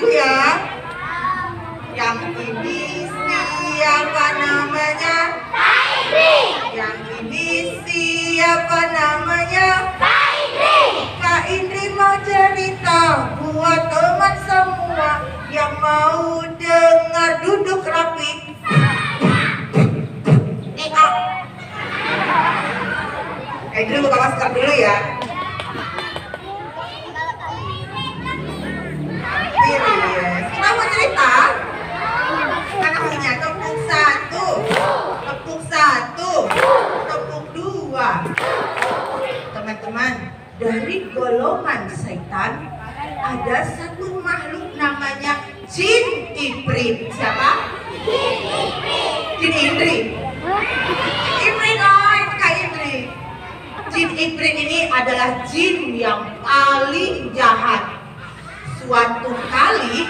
aku ya. Yang ini siapa namanya? Kak Indri. Yang ini siapa namanya? Kak Indri. Kak Indri mau cerita buat teman semua yang mau dengar, duduk rapi. Kak Indri buka masker dulu ya. Yes. Kita mau cerita. Namanya tepuk satu, tepuk satu, tepuk dua. Teman-teman, dari golongan setan ada satu makhluk namanya Jin Ibrit. Siapa? Jin Indri. Jin Indri. Ibrit, oh, Kak Indri. Jin Ibrit ini adalah jin yang paling jahat. Suatu kali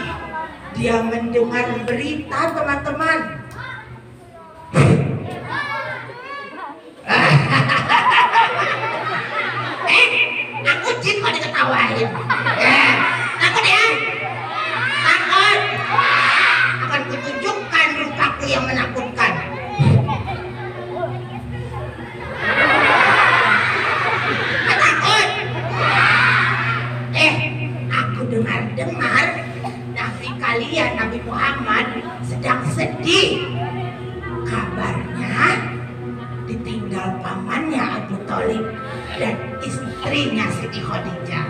dia mendengar berita, teman-teman. Aku jin kok diketawain. Takut ya? Takut? Akan kutunjukkan rupaku yang menakutkan. Takut? Aku dengar-dengar Nabi kalian, Nabi Muhammad sedang sedih. Kabarnya ditinggal pamannya Abu Thalib dan istrinya Siti Khadijah.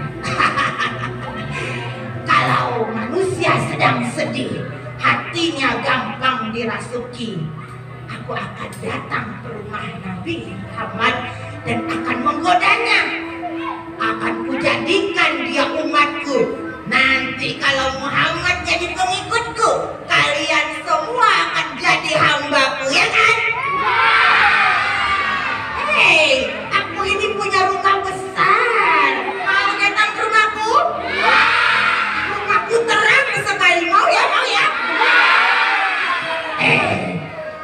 Kalau manusia sedang sedih, hatinya gampang dirasuki. Aku akan datang ke rumah Nabi Muhammad dan akan menggodanya. Akan kujadikan dia umatku. Nanti kalau Muhammad jadi pengikutku, kalian semua akan jadi hambaku, ya kan? Hei, aku ini punya rumah besar. Mau datang ke rumahku? Rumahku terang sekali. Mau ya, mau ya?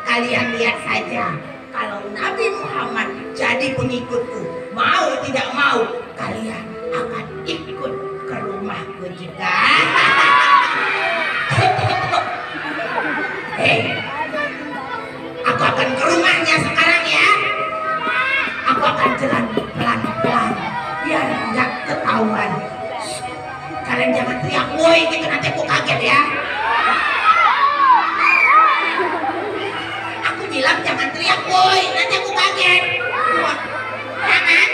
Kalian lihat saja. Kalau Nabi Muhammad jadi pengikutku, mau tidak mau, kalian akan ikut ke rumahku juga. Aku akan ke rumahnya sekarang ya. Aku akan jalan pelan-pelan biar nggak ketahuan. Kalian jangan teriak woi gitu, nanti aku kaget ya. Aku bilang jangan teriak woi, nanti aku kaget. Jangan.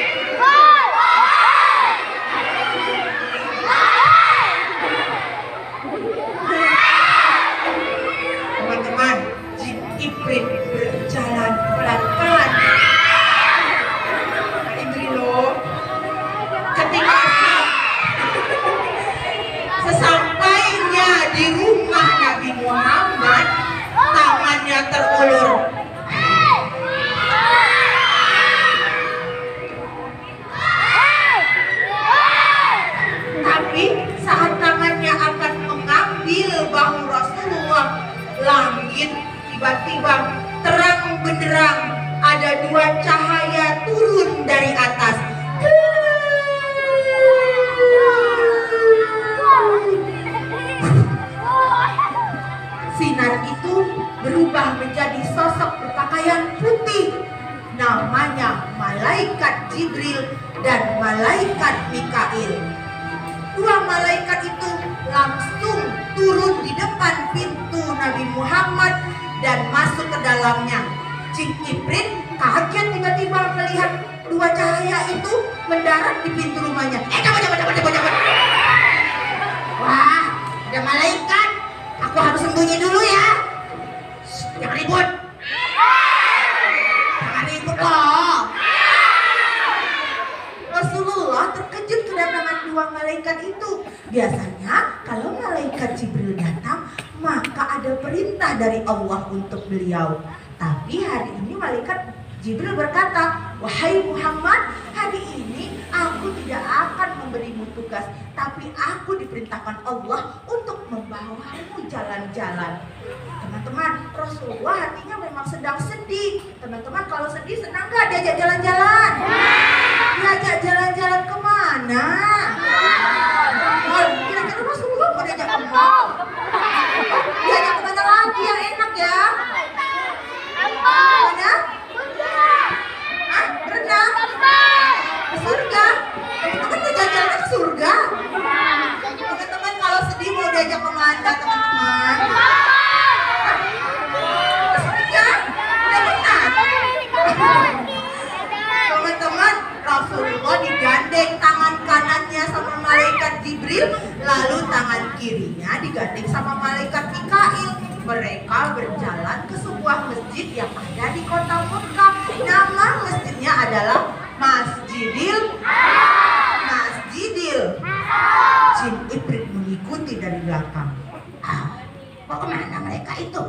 Teman-teman, Jin Ibrit berjalan pelan-pelan. Kak Indri loh. Ketika sesampainya di rumah Nabi Muhammad, tangannya terulur. Tapi saat tangannya akan mengambil bahu Rasulullah, langit tiba-tiba terang benderang. Ada dua cahaya turun dari atas. Sinar itu berubah menjadi sosok berpakaian putih. Namanya Malaikat Jibril dan Malaikat Mikail. Dua malaikat itu langsung turun di depan pintu Nabi Muhammad dan masuk ke dalamnya. Jin Ibrit kaget tiba-tiba melihat dua cahaya itu mendarat di pintu rumahnya. Cabut. Wah, ada malaikat. Aku harus sembunyi dulu ya. Jangan ribut. Jangan ribut loh. Rasulullah terkejut kedatangan dua malaikat itu. Biasanya kalau malaikat Jibril datang, maka ada perintah dari Allah untuk beliau. Tapi hari ini malaikat Jibril berkata, "Wahai Muhammad, hari ini aku tidak akan memberimu tugas, tapi aku diperintahkan Allah untuk membawamu jalan-jalan." Teman-teman, Rasulullah hatinya memang sedang sedih. Teman-teman, kalau sedih senang gak diajak jalan-jalan? Diajak jalan-jalan kemana? Kira-kira Rasulullah mau diajak ke mall? malaikat Jibril, lalu tangan kirinya digandeng sama malaikat Mikail. Mereka berjalan ke sebuah masjid yang ada di kota Mekah. Nama masjidnya adalah Masjidil Jin Ifrit mengikuti dari belakang. Mau kemana mereka itu?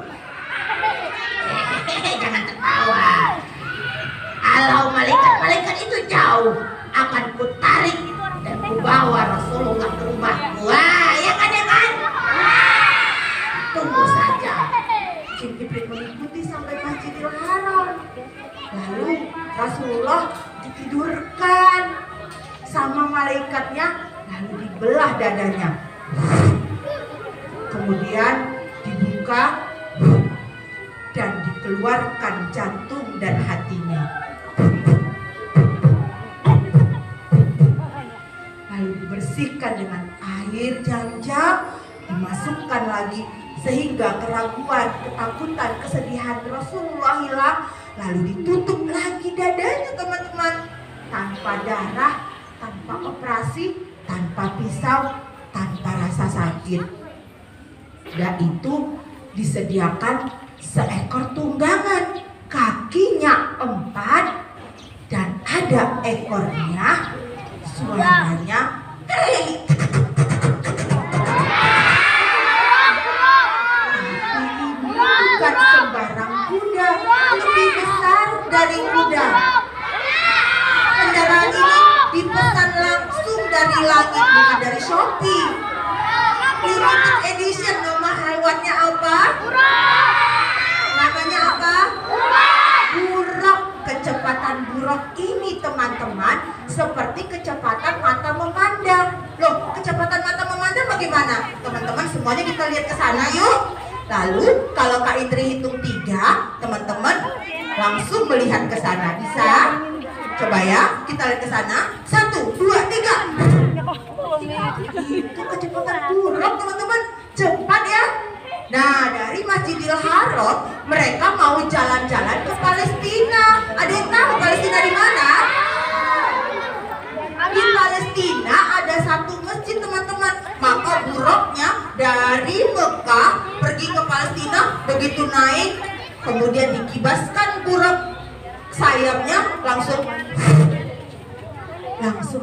Jangan tertawa. Kalau malaikat itu jauh, akan kutarik dan kubawa Rasulullah ke rumahku. Wah, ya kan? Tunggu saja. Jin Ifrit mengikuti sampai Masjidil Haram. Lalu Rasulullah ditidurkan sama malaikatnya, lalu dibelah dadanya. Kemudian dibuka dan dikeluarkan jantung dan hatinya. Lalu dibersihkan dengan air Zam-Zam, dimasukkan lagi sehingga keraguan, ketakutan, kesedihan Rasulullah hilang. Lalu ditutup lagi dadanya, teman-teman, tanpa darah, tanpa operasi, tanpa pisau, tanpa rasa sakit. Dan itu disediakan seekor tunggangan, kakinya 4 dan ada ekornya, suaranya hei. Bukan sembarang kuda, lebih besar dari kuda. Kendaraan ini dipesan langsung dari langit, bukan dari Shopee. Limited edition, nama hewannya apa? Namanya apa? Buruk. Kecepatan buruk ini, teman-teman, seperti kecepatan mata memandang. Loh, kecepatan mata memandang bagaimana? Teman-teman semuanya kita lihat ke sana yuk. Lalu kalau Kak Indri hitung 3, teman-teman langsung melihat ke sana. Bisa? Coba ya, kita lihat ke sana. 1, 2, 3. Itu kecepatan buruk, teman-teman. Cepat ya. Nah, dari Masjidil Haram mereka mau jalan-jalan ke Palestina. Ada yang tahu Palestina di mana? Di Palestina ada satu masjid, teman-teman. Maka buruknya dari Mekah pergi ke Palestina, begitu naik kemudian dikibaskan buruk sayapnya, langsung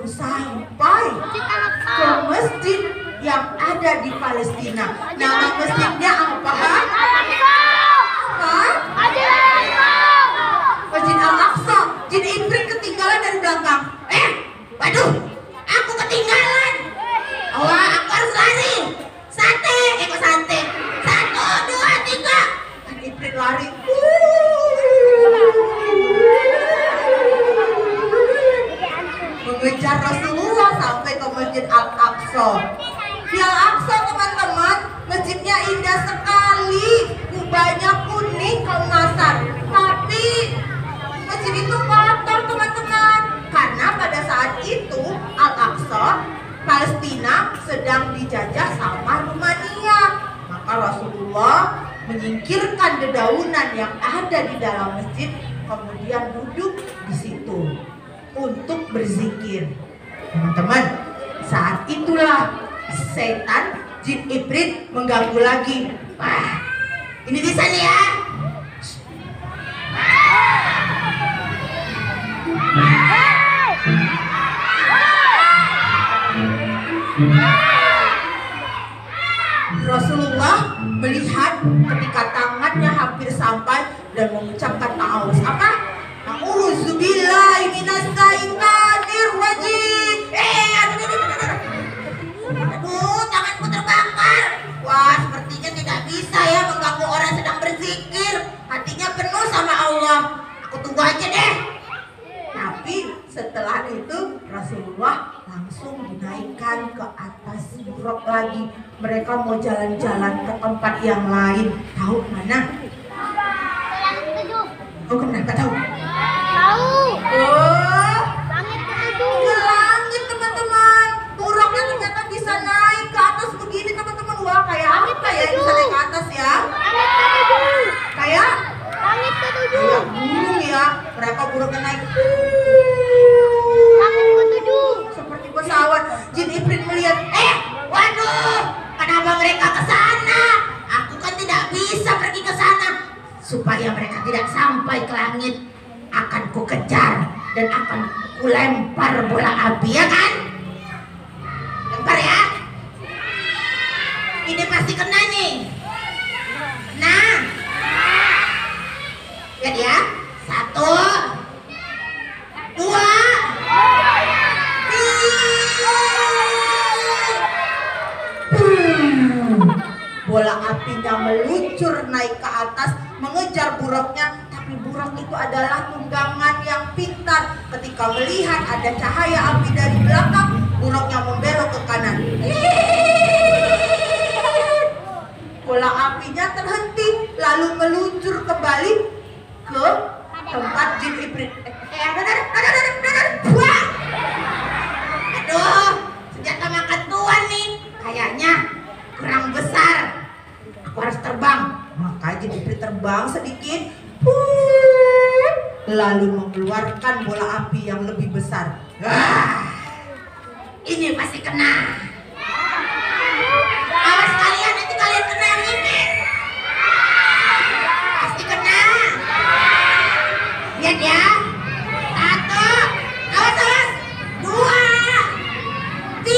sampai ke masjid yang ada di Palestina. Nama masjidnya apa? Masjid Al-Aqsa. Jin Ifrit ketinggalan dari belakang. Waduh, aku ketinggalan. Wah, aku harus lari. Sate. 1, 2, 3. Jin Ifrit lari. Mengejar Rasulullah sampai ke Masjid Al-Aqsa. Di Al-Aqsa, teman-teman, masjidnya indah sekali, kubahnya kuning keemasan. Tapi masjid itu kotor, teman-teman, karena pada saat itu Al-Aqsa, Palestina, sedang dijajah sama Rumania. Maka Rasulullah menyingkirkan dedaunan yang ada di dalam masjid, kemudian duduk di situ untuk berzikir. Teman-teman, saat itulah setan Jin Ifrit mengganggu lagi. Wah, ini di sana ya. Rasulullah melihat ketika tangannya hampir sampai dan mengucapkan ta'awuz. Apa? A'udzubillahi minasyaitonir rajim. Aduh, tanganku terbakar. Wah, sepertinya tidak bisa ya mengganggu orang sedang berzikir. Hatinya penuh sama Allah. Aku tunggu aja deh. Tapi setelah itu Rasulullah langsung dinaikkan ke atas buruk lagi. Mereka mau jalan-jalan ke tempat yang lain. Tahu mana? Oh, kenapa tahu? Oh, ke langit, teman-teman. Buruknya ternyata bisa naik ke atas begini, teman-teman. Wah, kayak apa ya bisa naik ke atas ya? Kayak burung ya. Mereka burungnya naik seperti pesawat. Jin Ifrit melihat, supaya mereka tidak sampai ke langit, akan kukejar dan akan kulempar bola api, ya kan? Lempar ya. Ini pasti kena nih. Nah, lihat ya. 1, 2, 3. Bola apinya meluncur naik ke atas mengejar buruknya, tapi buruk itu adalah tunggangan yang pintar. Ketika melihat ada cahaya api dari belakang, buruknya membelok ke kanan. Bola apinya terhenti lalu meluncur kembali ke tempat jin iblis. Aduh, senjata makan tuan nih, kayaknya kurang besar. Aku harus terbang. Maka jin iblis terbang sedikit, lalu mengeluarkan bola api yang lebih besar. Ini pasti kena. Awas kalian, nanti kalian kena yang ini. Pasti kena. Lihat ya. 1, awas, 2, 3.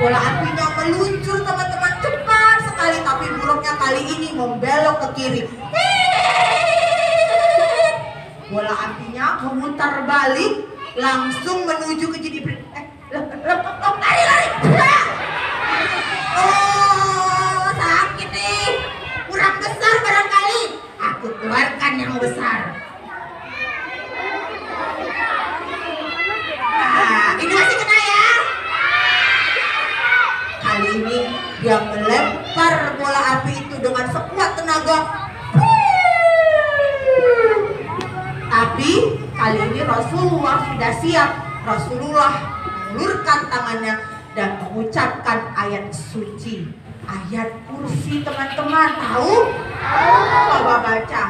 Bola apinya meluncur teman-teman cepat sekali, tapi buruknya kali ini membelok ke kiri. Bola apinya memutar balik langsung menuju ke jin iblis. Lari. Oh, sakit nih. Kurang besar barangkali. Aku keluarkan yang besar. Ini masih kena ya. Kali ini dia melempar bola api itu dengan sekuat tenaga. Tapi kali ini Rasulullah sudah siap. Rasulullah mengulurkan tangannya dan mengucapkan ayat suci, ayat kursi. Teman-teman tahu? Coba baca.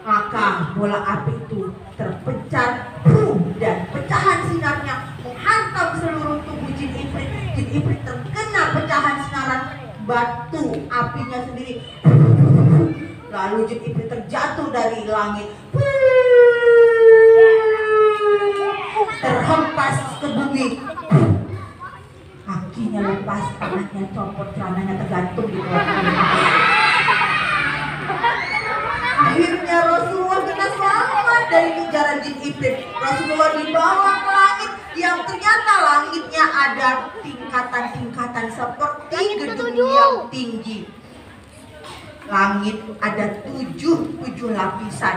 Maka bola api itu terpecah, dan pecahan sinarnya menghantam seluruh tubuh jin iblis. Jin iblis terkena pecahan sinaran batu apinya sendiri. Lalu jin iblis terjatuh dari langit, terhempas ke bumi. Kakinya lepas, tangannya copot, celananya tergantung di bawah. Akhirnya Rasulullah kena selamat dari incaran jin iblis. Rasulullah dibawa ke langit yang ternyata langitnya ada tingkatan-tingkatan seperti gedung yang tinggi. Langit ada 7 lapisan.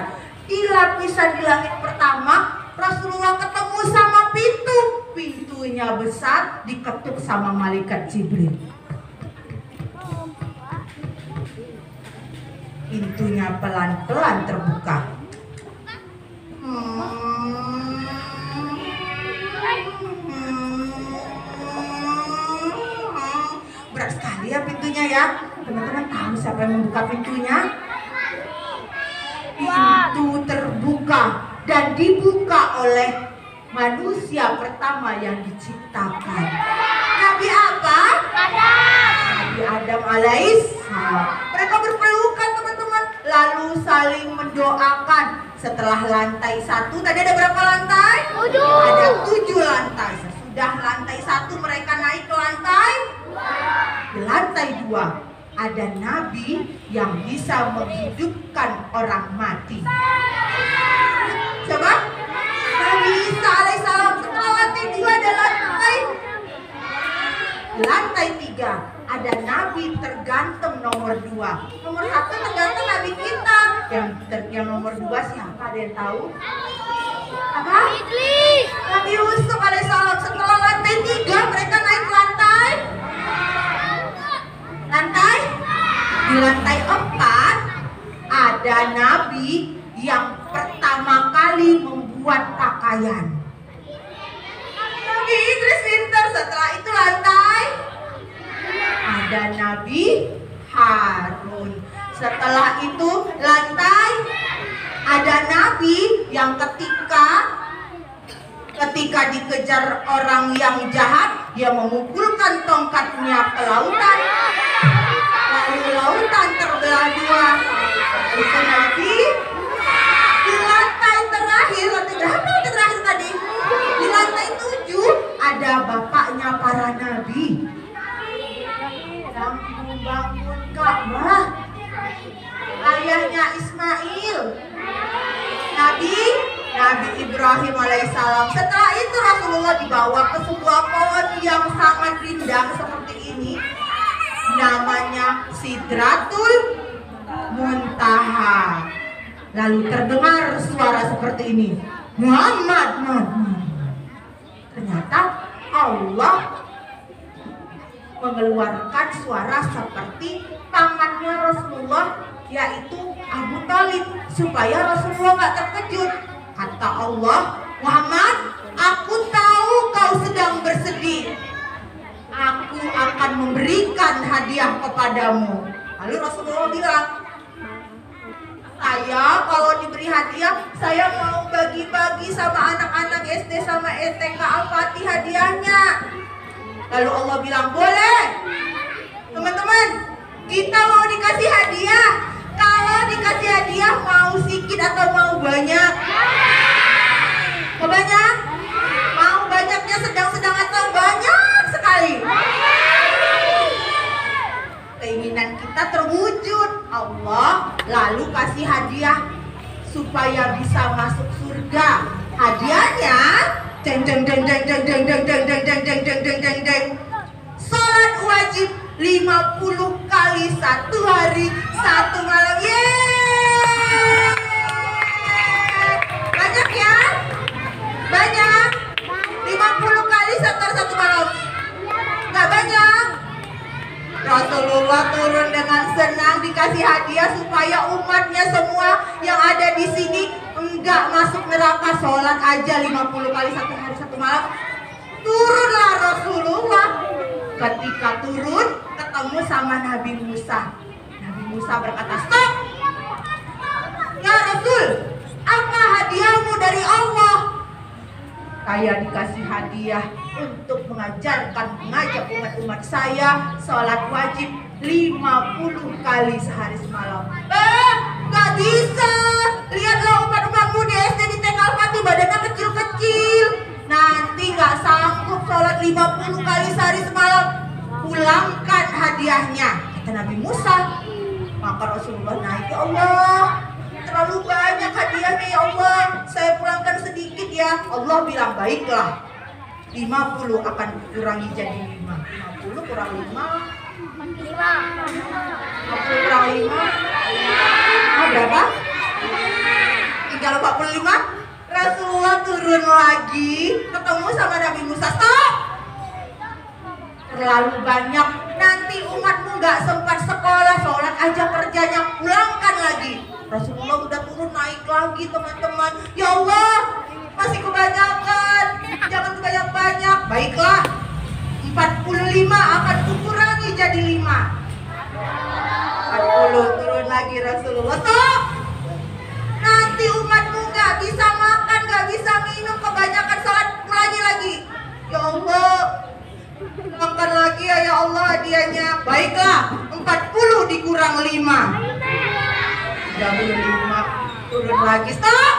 Di lapisan di langit pertama, Rasulullah ketemu sama pintu. Pintunya besar, diketuk sama malaikat Jibril. Pintunya pelan-pelan terbuka. Berat sekali ya pintunya ya. Teman-teman tahu siapa yang membuka pintunya? Pintu terbuka dan dibuka oleh manusia pertama yang diciptakan. Nabi apa? Nabi Adam alaihissalam. Mereka berpelukan teman-teman, lalu saling mendoakan. Setelah lantai 1, tadi ada berapa lantai? 7. Ada 7 lantai. Sesudah lantai 1 mereka naik ke lantai 2. Di lantai 2 ada nabi yang bisa menghidupkan orang mati. Coba, Nabi Isa alaihissalam. Setelah lantai 2 ada lantai Ada yang tahu? Apa? Nabi Yusuf alaihissalam. Setelah lantai 3 mereka naik lantai. Di lantai 4 ada nabi yang pertama kali membuat pakaian. Nabi Idris pintar. Setelah itu lantai ada Nabi Harun. Setelah itu lantai ada nabi yang ketika dikejar orang yang jahat, dia memukulkan tongkatnya ke lautan, lalu lautan terbelah 2. Itu nabi. Di lantai terakhir, lantai berapa terakhir tadi? Di lantai 7 ada bapaknya para nabi yang membangun Ka'bah, ayahnya Ismail, Nabi Ibrahim alaihissalam. Setelah itu Rasulullah dibawa ke sebuah pohon yang sangat rindang seperti ini, namanya Sidratul Muntaha. Lalu terdengar suara seperti ini, Muhammad. Ternyata Allah mengeluarkan suara seperti pamannya Rasulullah, yaitu Abu Thalib, supaya Rasulullah gak terkejut. Kata Allah, Muhammad, aku tahu kau sedang bersedih. Aku akan memberikan hadiah kepadamu. Lalu Rasulullah bilang, saya kalau diberi hadiah, saya mau bagi-bagi sama anak-anak SD sama STK Al-Fatih hadiahnya. Lalu Allah bilang, boleh. Teman-teman, kita mau dikasih hadiah. Kalau dikasih hadiah, mau sedikit atau mau banyak? Mau banyak? Mau banyaknya sedang-sedang atau banyak sekali? Keinginan kita terwujud. Allah lalu kasih hadiah supaya bisa masuk surga. Hadiahnya salat wajib 50 kali 1 hari 1 malam. Yeay! Banyak ya? Banyak? 50 kali 1 malam. Nggak banyak? Rasulullah turun dengan senang dikasih hadiah supaya umatnya semua yang ada di sini enggak masuk neraka. Sholat aja 50 kali 1 hari 1 malam. Turunlah Rasulullah. Ketika turun ketemu sama Nabi Musa. Nabi Musa berkata, stop! Ya Rasul, apa hadiahmu dari Allah? Saya dikasih hadiah untuk mengajak umat saya sholat wajib 50 kali sehari semalam. Gak bisa. Lihatlah umat-umatmu di SD di TK Al-Fatih badannya kecil-kecil. Nanti gak sanggup sholat 50 kali sehari semalam. Pulangkan hadiahnya, kata Nabi Musa. Maka Rasulullah naik, ya Allah, terlalu banyak hadiahnya ya Allah, saya pulangkan sedikit ya. Allah bilang, baiklah, 50 akan dikurangi jadi 5. 50 kurang 5 50 kurang 5 berapa? Tinggal 45. Rasulullah turun lagi ketemu sama Nabi Musa. Stop! Terlalu banyak, nanti umatmu gak sempat sekolah, sholat aja kerjanya, pulangkan lagi. Rasulullah udah turun naik lagi teman-teman. Ya Allah, masih kebanyakan, jangan kebanyak-banyak. Baiklah, 45 akan kukurangi jadi 5. 40 turun lagi Rasulullah. Stop! Nanti umatmu gak bisa makan, gak bisa minum, kebanyakan sholat, ulangi lagi. Ya Allah, makan lagi ya Allah hadiahnya. Baiklah, 40 dikurang 5. 35 turun lagi. Stop!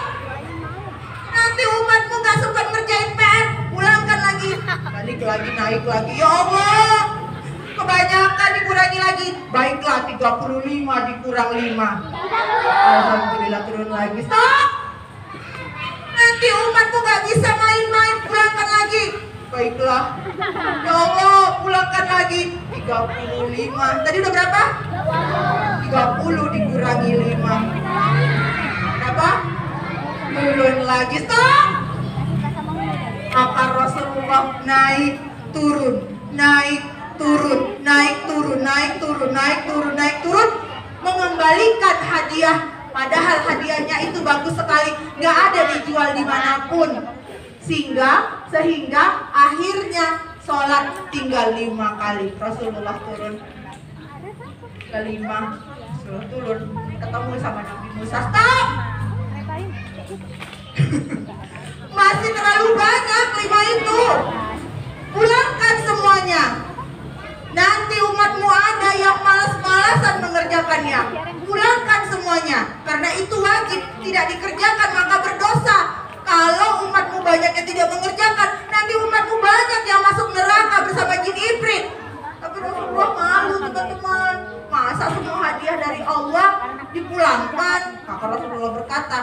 Nanti umatmu gak sempat ngerjain PR, pulangkan lagi. Balik lagi, naik lagi. Ya Allah, kebanyakan dikurangi lagi. Baiklah, 35 dikurang 5. Alhamdulillah turun lagi. Stop! Nanti umatmu gak bisa main-main, pulangkan lagi. Baiklah, ya Allah, pulangkan lagi. 35. Tadi udah berapa? 30 dikurangi 5. Berapa? turun lagi. Stop. Maka Rasulullah naik turun, naik turun, naik turun, naik turun, naik turun, naik turun, mengembalikan hadiah. Padahal hadiahnya itu bagus sekali, nggak ada dijual dimanapun. Sehingga akhirnya sholat tinggal 5 kali. Rasulullah turun kelima, Rasulullah turun ketemu sama Nabi Musa. Stop. Masih terlalu banyak 5 itu. Pulangkan semuanya. Nanti umatmu ada yang malas-malasan mengerjakannya. Pulangkan semuanya. Karena itu wajib, tidak dikerjakan maka berdosa. Kalau umatmu banyak yang tidak mengerjakan, nanti umatmu banyak yang masuk neraka bersama jin ibrit. Tapi Rasulullah malu teman-teman. Masa semua hadiah dari Allah dipulangkan? Maka Rasulullah berkata,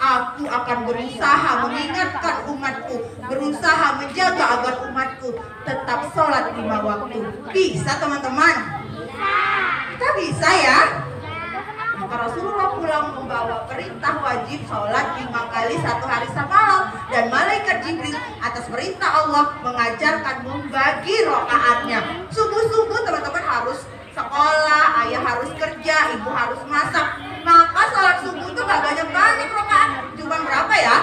aku akan berusaha mengingatkan umatku, berusaha menjaga agar umatku tetap sholat 5 waktu. Bisa teman-teman? Kita bisa ya? Maka Rasulullah pulang membawa perintah wajib sholat 5 kali 1 hari semalam. Dan malaikat Jibril atas perintah Allah mengajarkan membagi rokaatnya. Subuh-subuh teman-teman harus sekolah, ayah harus kerja, ibu harus masak. Maka sholat subuh itu gak banyak-banyak rokaat, cuma berapa ya?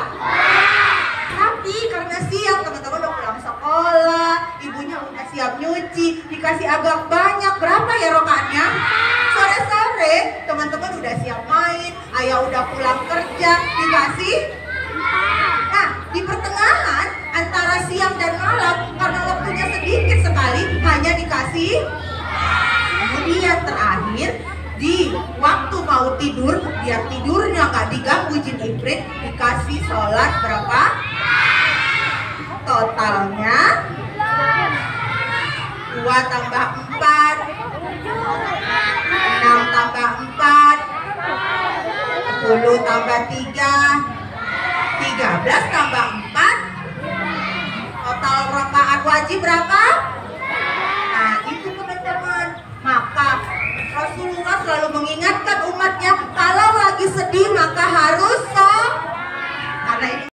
Tapi karena siang teman-teman udah pulang sekolah, ibunya udah siap nyuci, dikasih agak banyak. Berapa ya rokaatnya? Sore-sore teman-teman udah siap main, ayah udah pulang kerja, dikasih. Nah, di pertengahan antara siang dan malam, karena waktunya sedikit sekali, hanya dikasih. Kemudian terakhir, di waktu mau tidur, biar tidurnya nggak diganggu jin ibrit, dikasih sholat berapa? Totalnya 2 tambah 4, 6 tambah 4, 10 tambah 3, 13 tambah 4. Total rakaat wajib berapa? Nah itu teman-teman. Maka Rasulullah selalu mengingatkan umatnya, kalau lagi sedih maka harus sholat. Karena itu